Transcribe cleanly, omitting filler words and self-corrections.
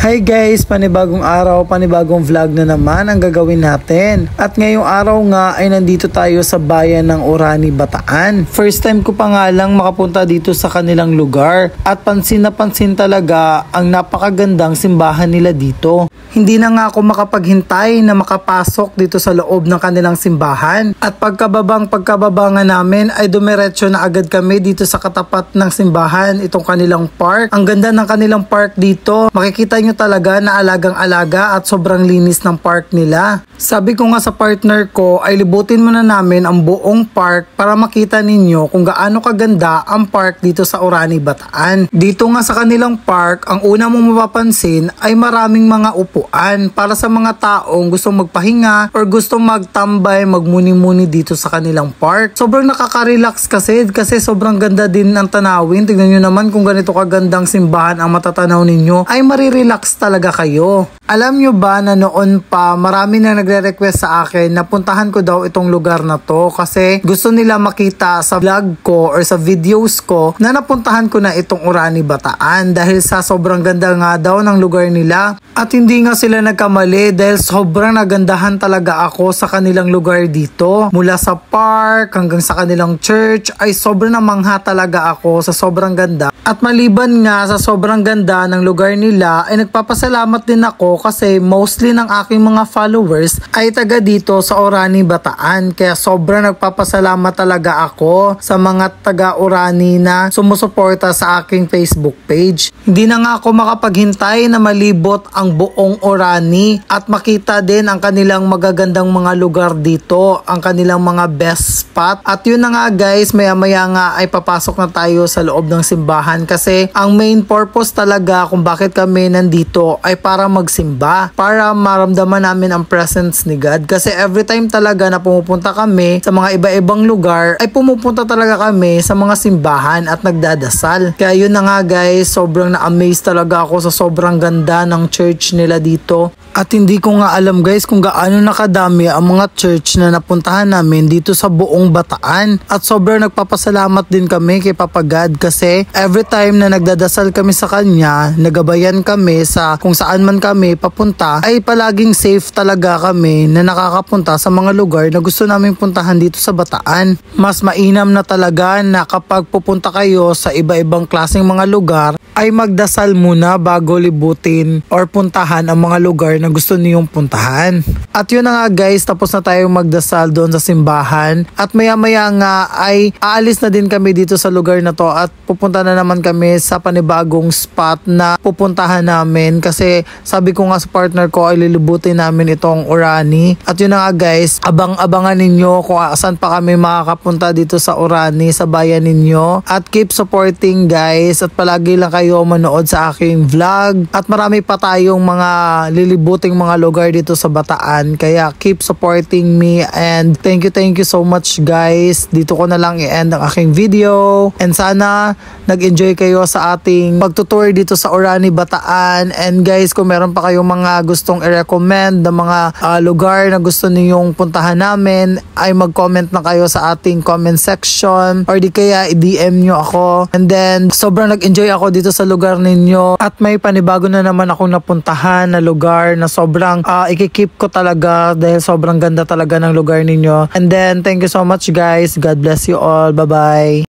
Hi guys! Panibagong araw, panibagong vlog na naman ang gagawin natin. At ngayong araw nga ay nandito tayo sa bayan ng Orani, Bataan. First time ko pa nga lang makapunta dito sa kanilang lugar. At pansin na pansin talaga ang napakagandang simbahan nila dito. Hindi na nga ako makapaghintay na makapasok dito sa loob ng kanilang simbahan. At pagkababa nga namin ay dumiretso na agad kami dito sa katapat ng simbahan, itong kanilang park. Ang ganda ng kanilang park dito. Makikita nyo talaga na alagang-alaga at sobrang linis ng park nila. Sabi ko nga sa partner ko ay libutin muna namin ang buong park para makita ninyo kung gaano kaganda ang park dito sa Orani, Bataan. Dito nga sa kanilang park, ang una mong mapapansin ay maraming mga upuan para sa mga taong gustong magpahinga or gustong magtambay, magmuni-muni dito sa kanilang park. Sobrang nakaka-relax kasi sobrang ganda din ang tanawin. Tingnan nyo naman kung ganito kagandang simbahan ang matatanaw ninyo ay marirelax talaga kayo. Alam nyo ba na noon pa marami na nagre-request sa akin na puntahan ko daw itong lugar na to kasi gusto nila makita sa vlog ko or sa videos ko na napuntahan ko na itong Orani, Bataan dahil sa sobrang ganda nga daw ng lugar nila. At hindi nga sila nagkamali dahil sobrang nagandahan talaga ako sa kanilang lugar dito. Mula sa park hanggang sa kanilang church ay sobrang namangha talaga ako sa sobrang ganda. At maliban nga sa sobrang ganda ng lugar nila ay nagpapasalamat din ako kasi mostly ng aking mga followers ay taga dito sa Orani, Bataan. Kaya sobrang nagpapasalamat talaga ako sa mga taga Orani na sumusuporta sa aking Facebook page. Hindi na nga ako makapaghintay na malibot ang buong Orani at makita din ang kanilang magagandang mga lugar dito, ang kanilang mga best spot. At yun na nga guys, maya-maya nga ay papasok na tayo sa loob ng simbahan kasi ang main purpose talaga kung bakit kami nandito ay para magsimba, para maramdaman namin ang presence ni God. Kasi every time talaga na pumupunta kami sa mga iba-ibang lugar ay pumupunta talaga kami sa mga simbahan at nagdadasal. Kaya yun na nga guys, sobrang na-amaze talaga ako sa sobrang ganda ng church nila dito. At hindi ko nga alam guys kung gaano nakadami ang mga church na napuntahan namin dito sa buong Bataan. At sobrang nagpapasalamat din kami kay Papa God kasi every time na nagdadasal kami sa kanya, nagabayan kami sa kung saan man kami papunta, ay palaging safe talaga kami na nakakapunta sa mga lugar na gusto namin puntahan dito sa Bataan. Mas mainam na talaga na kapag pupunta kayo sa iba-ibang klaseng mga lugar, ay magdasal muna bago libutin or puntahan ang mga lugar na gusto niyong puntahan. At yun na nga guys, tapos na tayong magdasal doon sa simbahan at maya-maya nga ay aalis na din kami dito sa lugar na to at pupunta na naman kami sa panibagong spot na pupuntahan namin kasi sabi ko nga sa partner ko ay lilibutin namin itong Orani. At yun na nga guys, abang-abangan ninyo kung saan pa kami makakapunta dito sa Orani, sa bayan ninyo. At keep supporting guys at palagi lang kayo manood sa aking vlog at marami pa tayong mga lilibuting mga lugar dito sa Bataan kaya keep supporting me and thank you so much guys. Dito ko na lang i-end ang aking video and sana nag-enjoy kayo sa ating pagtutour dito sa Orani, Bataan. And guys, kung meron pa kayong mga gustong i-recommend na mga lugar na gusto ninyong puntahan namin ay mag-comment na kayo sa ating comment section or di kaya i-DM nyo ako. And then sobrang nag-enjoy ako dito sa lugar ninyo at may panibago na naman akong napuntahan na lugar na sobrang ikikip ko talaga dahil sobrang ganda talaga ng lugar ninyo. And then thank you so much guys. God bless you all. Bye bye.